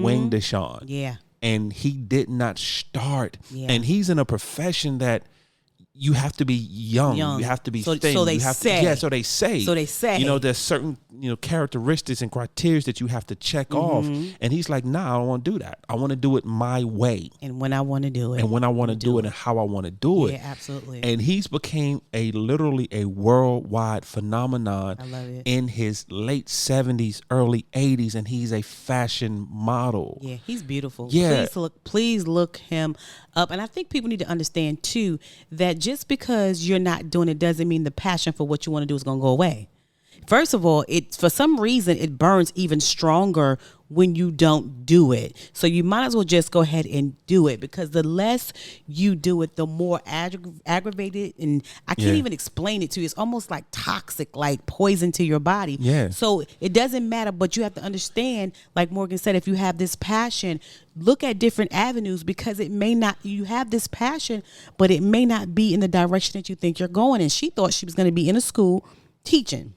S1: Wang Deshawn.
S2: Yeah.
S1: And he did not start. Yeah. And he's in a profession that you have to be young. You have to be thin.
S2: So they say.
S1: So they say.
S2: So they say.
S1: You know, there's certain, characteristics and criteria that you have to check off. And he's like, nah, I don't want to do that. I want to do it my way.
S2: And when I want to do it.
S1: And when I want to do it and how I want to do it.
S2: Yeah, absolutely.
S1: And he's became literally a worldwide phenomenon.
S2: I love it.
S1: In his late 70s, early 80s, and he's a fashion model.
S2: Yeah, he's beautiful.
S1: Yeah.
S2: Please look him up. And I think people need to understand too that just because you're not doing it doesn't mean the passion for what you want to do is going to go away. First of all, for some reason it burns even stronger when you don't do it. So you might as well just go ahead and do it, because the less you do it, the more aggravated, and I can't even explain it to you. It's almost like toxic, like poison to your body.
S1: Yeah.
S2: So it doesn't matter, but you have to understand, like Morgan said, if you have this passion, look at different avenues, because you have this passion, but it may not be in the direction that you think you're going. And she thought she was going to be in a school teaching.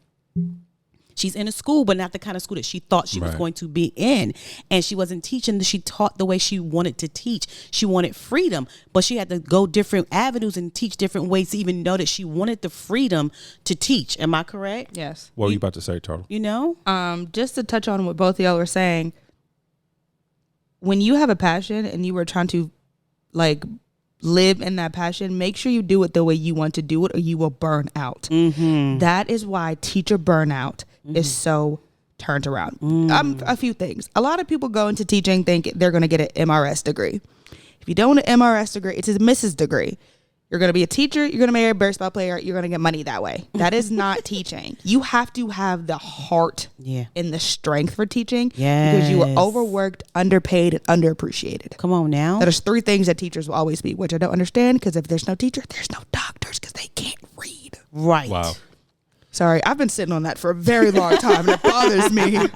S2: She's in a school, but not the kind of school that she thought she was going to be in. And she wasn't teaching. She taught the way she wanted to teach. She wanted freedom, but she had to go different avenues and teach different ways to even know that she wanted the freedom to teach. Am I correct?
S3: Yes.
S1: What were you about to say, Turtle?
S3: Just to touch on what both of y'all were saying, when you have a passion and you are trying to live in that passion, make sure you do it the way you want to do it, or you will burn out. That is why teacher burnout is so turned around. A few things. A lot of people go into teaching think they're going to get an MRS degree. If you don't want an MRS degree, it's a Mrs. degree. You're going to be a teacher, you're going to marry a baseball player, you're going to get money that way. That is not teaching. You have to have the heart and the strength for teaching, because you are overworked, underpaid, and underappreciated.
S2: Come on now.
S3: There's 3 things that teachers will always be, which I don't understand, because if there's no teacher, there's no doctors, because they can't read.
S2: Right.
S1: Wow.
S3: Sorry, I've been sitting on that for a very long time, and it bothers me.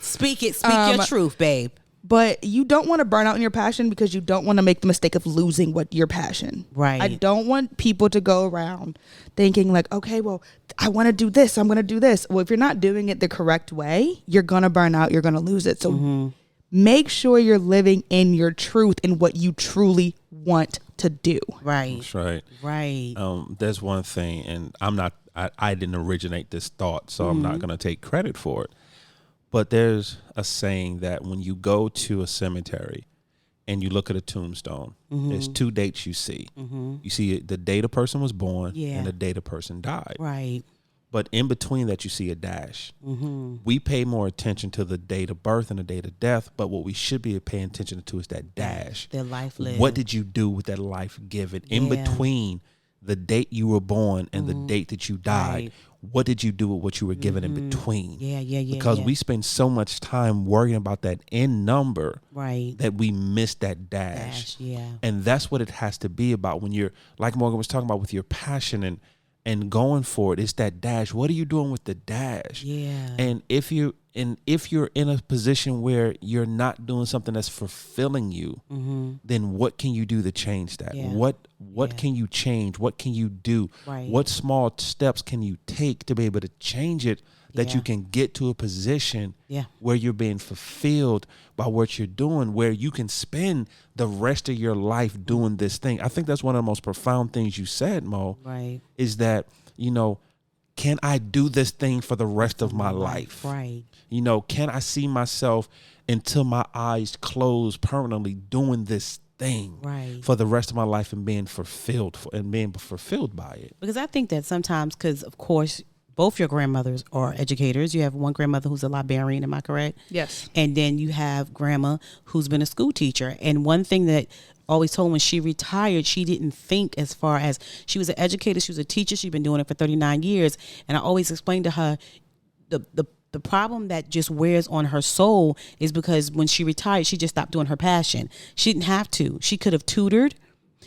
S2: Speak your truth, babe.
S3: But you don't want to burn out in your passion, because you don't want to make the mistake of losing what your passion.
S2: Right.
S3: I don't want people to go around thinking like, okay, well, I want to do this, I'm going to do this. Well, if you're not doing it the correct way, you're going to burn out, you're going to lose it. So make sure you're living in your truth and what you truly want to do.
S2: Right.
S1: That's right.
S2: Right.
S1: There's one thing, and I didn't originate this thought, so I'm not going to take credit for it. But there's a saying that when you go to a cemetery and you look at a tombstone, there's 2 dates you see. You see the date a person was born and the date a person died.
S2: Right.
S1: But in between that, you see a dash. We pay more attention to the date of birth and the date of death, but what we should be paying attention to is that dash.
S2: Their life lived.
S1: What did you do with that life given? In between the date you were born and the date that you died,
S2: Right.
S1: what did you do with what you were given in between?
S2: Yeah.
S1: Because we spend so much time worrying about that end number,
S2: right,
S1: that we miss that dash.
S2: Yeah.
S1: And that's what it has to be about when you're, like Morgan was talking about, with your passion and going for it. It's that dash. What are you doing with the dash?
S2: Yeah.
S1: And if you're in a position where you're not doing something that's fulfilling you, then what can you do to change that?
S2: Yeah.
S1: What can you change? What can you do?
S2: Right.
S1: What small steps can you take to be able to change it, that you can get to a position where you're being fulfilled by what you're doing, where you can spend the rest of your life doing this thing. I think that's one of the most profound things you said, Mo.
S2: Right.
S1: Is that, can I do this thing for the rest of my life?
S2: Right.
S1: Can I see myself until my eyes close permanently doing this thing for the rest of my life and being fulfilled by it?
S2: Because I think that sometimes, because of course, both your grandmothers are educators. You have one grandmother who's a librarian, am I correct?
S3: Yes.
S2: And then you have grandma who's been a school teacher. And one thing that always told when she retired, she didn't think as far as she was an educator, she was a teacher, she'd been doing it for 39 years. And I always explained to her the problem that just wears on her soul is because when she retired, she just stopped doing her passion. She didn't have to. She could have tutored.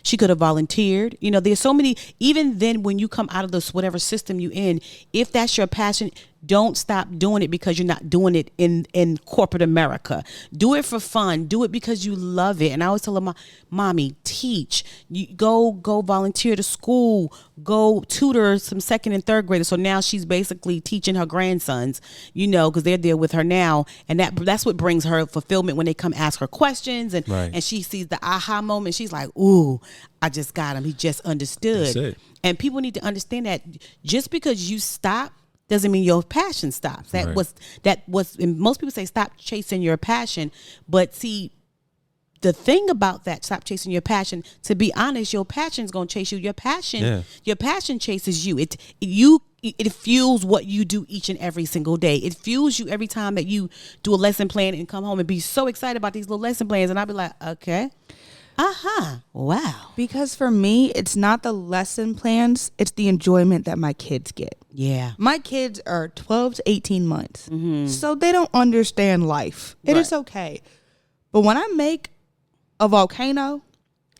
S2: She could have volunteered. There's so many, even then when you come out of this, whatever system you in, if that's your passion, Don't stop doing it because you're not doing it in corporate America. Do it for fun. Do it because you love it. And I always tell her, mommy, teach. You go volunteer to school. Go tutor some second and third graders. So now she's basically teaching her grandsons, because they're there with her now. And that's what brings her fulfillment when they come ask her questions. And she sees the aha moment. She's like, ooh, I just got him. He just understood.
S1: That's it.
S2: And people need to understand that just because you stop doesn't mean your passion stops. And most people say stop chasing your passion. But see, the thing about that, stop chasing your passion, to be honest, your passion's going to chase you. Your passion chases you. It fuels what you do each and every single day. It fuels you every time that you do a lesson plan and come home and be so excited about these little lesson plans. And I'll be like, okay. Wow.
S3: Because for me, it's not the lesson plans, it's the enjoyment that my kids get.
S2: Yeah.
S3: My kids are 12 to 18 months. Mm-hmm. So they don't understand life. It is okay. But when I make a volcano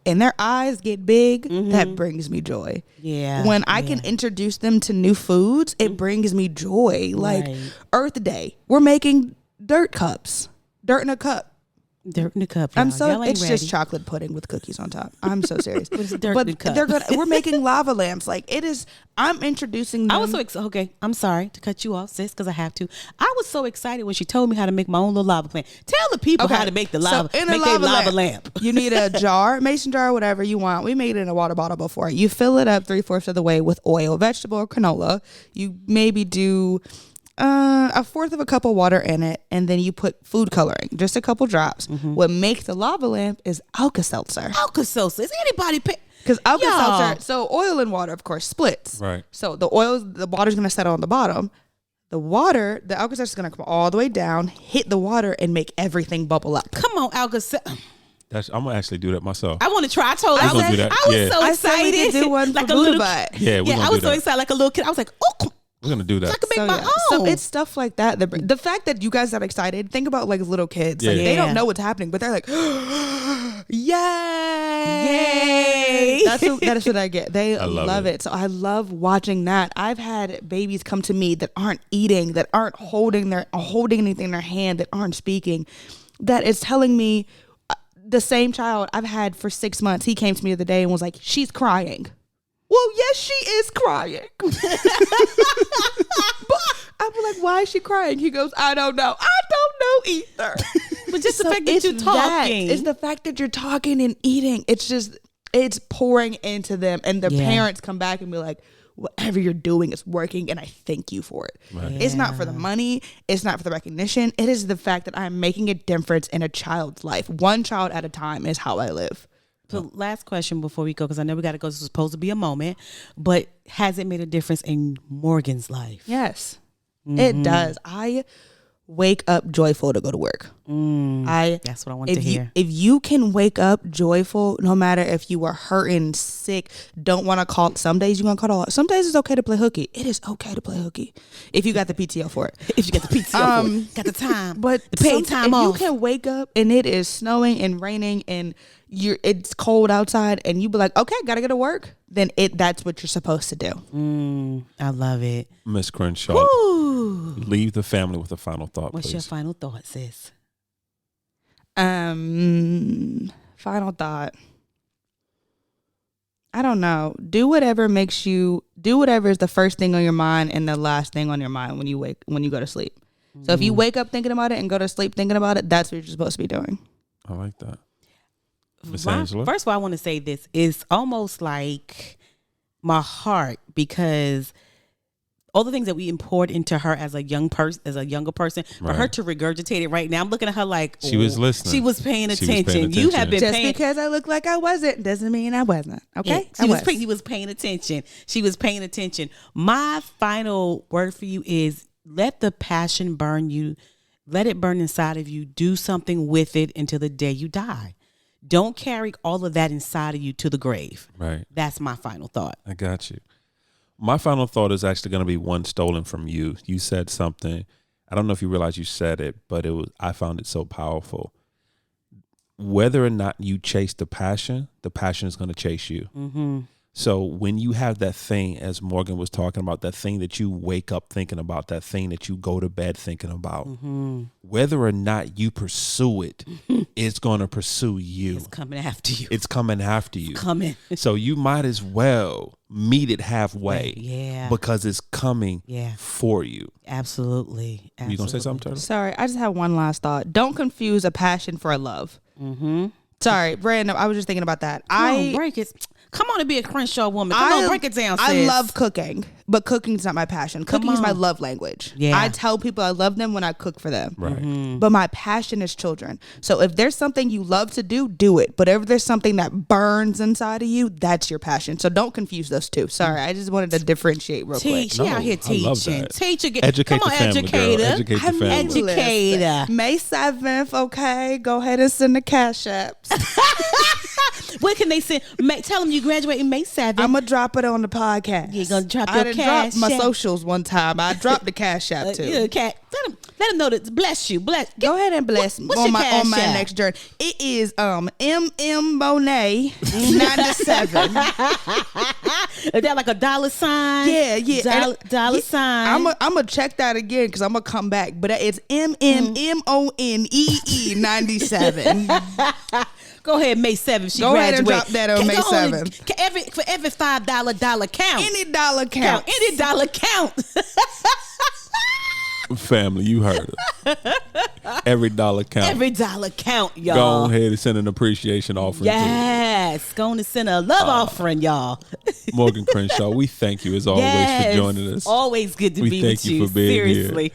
S3: and their eyes get big, that brings me joy.
S2: Yeah.
S3: When I can introduce them to new foods, it brings me joy. Like Earth Day, we're making dirt cups. Dirt in a cup.
S2: Dirt in the cup.
S3: It's just chocolate pudding with cookies on top. I'm so serious.
S2: It's dirt in the cup.
S3: We're making lava lamps. Like it is. I'm introducing them.
S2: I was okay. I'm sorry to cut you off, sis, because I have to. I was so excited when she told me how to make my own little lava plant. Tell the people how to make the lava.
S3: So
S2: make their lava lamp.
S3: You need a jar, mason jar, whatever you want. We made it in a water bottle before. You fill it up 3/4 of the way with oil, vegetable or canola. You maybe do 1/4 of a cup of water in it, and then you put food coloring, just a couple drops. What makes the lava lamp is Alka-Seltzer.
S2: Alka-Seltzer. Is anybody
S3: because Alka-Seltzer, so oil and water, of course, splits.
S1: Right.
S3: So the water's going to settle on the bottom. The Alka-Seltzer is going to come all the way down, hit the water, and make everything bubble up.
S2: Come on, Alka-Seltzer.
S1: I'm gonna actually do that myself.
S2: I want to try. I told her. I was so excited.
S3: I do one
S2: like
S3: for
S2: a little
S3: butt.
S1: Yeah,
S2: I was so excited, like a little kid. I was like, oh.
S1: We're gonna do that.
S2: I can make my own.
S3: So it's stuff like that. The fact that you guys are excited. Think about like little kids. Like they don't know what's happening, but they're like, yay! That is what I get. They love it. So I love watching that. I've had babies come to me that aren't eating, that aren't holding anything in their hand, that aren't speaking. That is telling me the same child I've had for 6 months. He came to me the other day and was like, she's crying. Well, yes, she is crying. But I'm like, why is she crying? He goes, I don't know. I don't know either.
S2: But just the fact that you're talking.
S3: It's the fact that you're talking and eating. It's pouring into them. And the parents come back and be like, whatever you're doing is working, and I thank you for it. Right. Yeah. It's not for the money. It's not for the recognition. It is the fact that I'm making a difference in a child's life. One child at a time is how I live.
S2: So last question before we go, because I know we got to go. This is supposed to be a moment, but has it made a difference in Morgan's life?
S3: Yes, it does. I wake up joyful to go to work.
S2: That's what I want to hear.
S3: If you can wake up joyful, no matter if you are hurting, sick, don't want to call. Some days you're going to call off. Some days it's okay to play hooky. It is okay to play hooky if you got the PTO for it.
S2: If you got the PTO for it. Got the time.
S3: But
S2: the paid time off.
S3: If you can wake up and it is snowing and raining and it's cold outside and you be like, okay, gotta get to work, then that's what you're supposed to do.
S2: I love it.
S1: Miss Crenshaw, leave the family with a final thought.
S2: What's
S1: please.
S2: your final thought, sis?
S3: Final thought. I don't know. Do whatever is the first thing on your mind and the last thing on your mind when you go to sleep. So if you wake up thinking about it and go to sleep thinking about it, that's what you're supposed to be doing.
S1: I like that. Miss Angela?
S2: First of all, I want to say this is almost like my heart, because all the things that we poured into her as a younger person, for her to regurgitate it right now, I'm looking at her like
S1: she was listening.
S2: She was paying attention. You have been
S3: just because I look like I wasn't doesn't mean I wasn't. Okay,
S2: yeah, he was paying attention. She was paying attention. My final word for you is: let the passion burn you. Let it burn inside of you. Do something with it until the day you die. Don't carry all of that inside of you to the grave. Right. That's my final thought.
S1: I got you. My final thought is actually going to be one stolen from you. You said something. I don't know if you realize you said it, but I found it so powerful. Whether or not you chase the passion is going to chase you. Mm-hmm. So when you have that thing, as Morgan was talking about, that thing that you wake up thinking about, that thing that you go to bed thinking about, whether or not you pursue it, it's going to pursue you.
S2: It's coming after you.
S1: It's coming after you.
S2: Coming.
S1: So you might as well meet it halfway.
S2: Yeah.
S1: Because it's coming for you.
S2: Absolutely.
S1: You going to say something, Turtle?
S3: Sorry, I just have one last thought. Don't confuse a passion for a love. Sorry, random. I was just thinking about that.
S2: Come on, break it. Come on and be a Crenshaw woman. Come on, break it down, sis.
S3: I love cooking, but cooking's not my passion. Cooking is my love language.
S2: Yeah.
S3: I tell people I love them when I cook for them.
S1: Right.
S3: But my passion is children. So if there's something you love to do, do it. But if there's something that burns inside of you, that's your passion. So don't confuse those two. Sorry, I just wanted to differentiate real quick.
S2: She out here teaching.
S1: Educate
S2: Come on,
S1: the family,
S2: educator.
S1: girl. Educate the family.
S2: Educator.
S3: May 7th, okay? Go ahead and send the cash apps.
S2: What can they send? Tell them you graduating May 7th.
S3: I'm going to drop it on the podcast.
S2: You're going to drop
S3: I
S2: your
S3: done
S2: cash
S3: dropped my
S2: app.
S3: socials one time. I dropped the cash app too.
S2: Let them know that. Bless you.
S3: Go ahead and bless me
S2: what's
S3: on
S2: your
S3: my
S2: cash app?
S3: next journey. It is Monet 97.
S2: Is that like a dollar sign?
S3: Yeah.
S2: Dollar sign.
S3: I'm gonna check that again because I'm gonna come back. But it's MMMONEE 97.
S2: Go ahead, May 7th. She
S3: Go ahead and
S2: graduate.
S3: drop that on May 7th.
S2: For every $5 dollar count.
S3: Any dollar count.
S2: Any dollar count.
S1: Family, you heard her. Every dollar count.
S2: Every dollar count, y'all.
S1: Go ahead and send an appreciation offering.
S2: Yes. Go on and send a love offering, y'all.
S1: Morgan Crenshaw, we thank you as always for joining us.
S2: Always good to be with you.
S1: We thank you for being
S2: Seriously.
S1: here.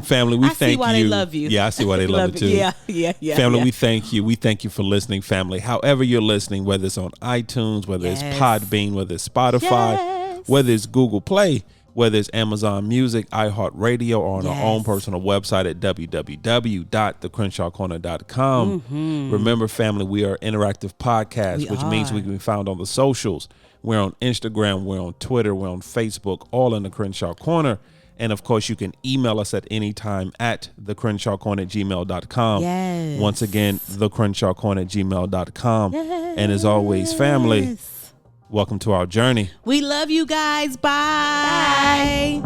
S1: Family, we thank you.
S2: I see why they love you.
S1: Yeah, I see why they love it too.
S2: Yeah.
S1: Family, we thank you. We thank you for listening, family. However you're listening, whether it's on iTunes, whether it's Podbean, whether it's Spotify, whether it's Google Play, whether it's Amazon Music, iHeartRadio, or on our own personal website at www.thecrenshawcorner.com. Remember, family, we are an interactive podcast, which means we can be found on the socials. We're on Instagram, we're on Twitter, we're on Facebook, all in the Crenshaw Corner. And of course, you can email us at any time at thecrenshawcorner@gmail.com.
S2: Yes.
S1: Once again, thecrenshawcorner@gmail.com. And as always, family, welcome to our journey.
S2: We love you guys. Bye.